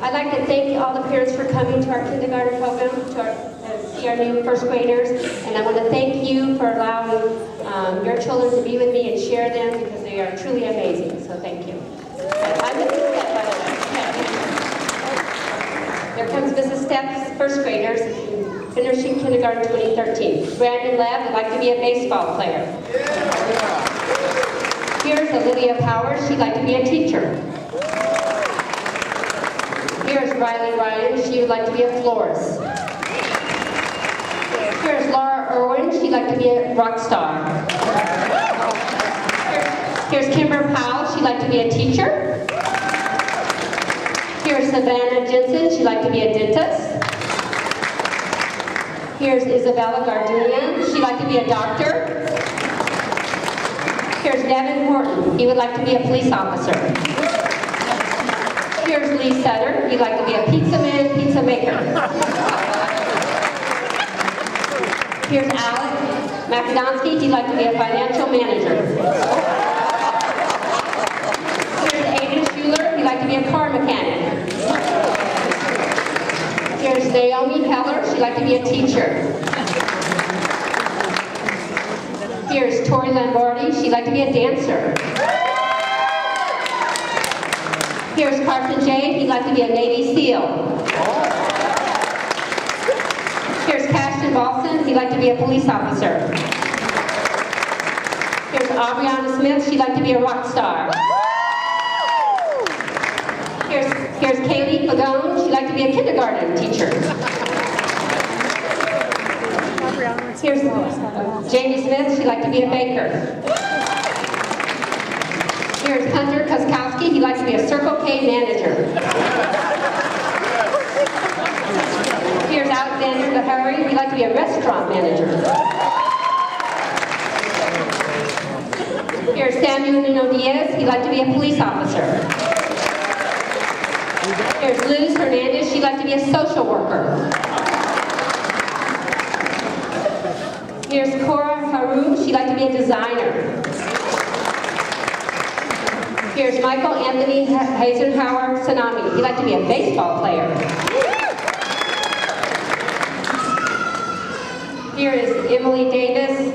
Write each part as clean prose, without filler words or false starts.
I'd like to thank all the parents for coming to our kindergarten program, to see our new first graders, and I want to thank you for allowing your children to be with me and share them because they are truly amazing, so thank you. I'm Mrs. Stepp, by the way. There comes Mrs. Stepp's first graders, finishing kindergarten 2013. Brandon Lev would like to be a baseball player. Here's Olivia Powers, she'd like to be a teacher. Here's Riley Ryan, she would like to be a florist. Here's Laura Irwin, she'd like to be a rock star. Here's Kimber Powell, she'd like to be a teacher. Here's Savannah Jensen, she'd like to be a dentist. Here's Isabella Gardenia, she'd like to be a doctor. Here's Devin Horton, he would like to be a police officer. Here's Lee Sutter, he'd like to be a pizza man, pizza maker. Here's Alec Makedonsky, he'd like to be a financial manager. Here's Aiden Schuler, he'd like to be a car mechanic. Here's Naomi Heller, she'd like to be a teacher. Here's Tori Lambordi, she'd like to be a dancer. Here's Carson Jay, he'd like to be a Navy SEAL. Here's Cashton Balson, he'd like to be a police officer. Here's Aubriana Smith, she'd like to be a rock star. Here's Kaylee Pagone, she'd like to be a kindergarten teacher. Here's Jamie Smith, she'd like to be a baker. Here's Hunter Koskowski, he'd like to be a Circle K manager. Here's Alexander Lahari, he'd like to be a restaurant manager. Here's Samuel Nuno Diaz, he'd like to be a police officer. Here's Luz Hernandez, she'd like to be a social worker. Here's Cora Haru, she'd like to be a designer. Here's Michael Anthony Heisenhower Tsunami, he'd like to be a baseball player. Here is Emily Davis.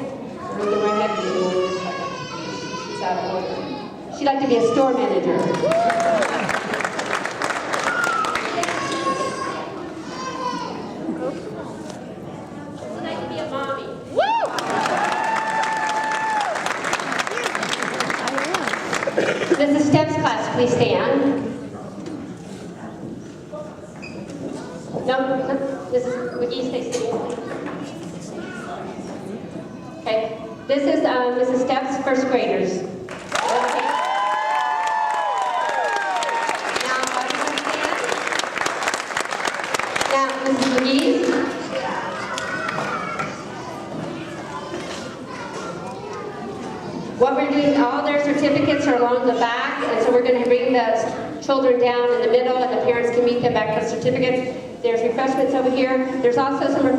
She's out of order. She'd like to be a store manager. Mrs. Stepp's class, please stand. No, Mrs. McGee, stay sitting. Okay, this is Mrs. Stepp's first graders. Now, Mrs. McGee. What we're doing, all their certificates are along the back, and so we're going to bring the children down in the middle, and the parents can meet them back with certificates. There's refreshments over here. There's also some refreshments.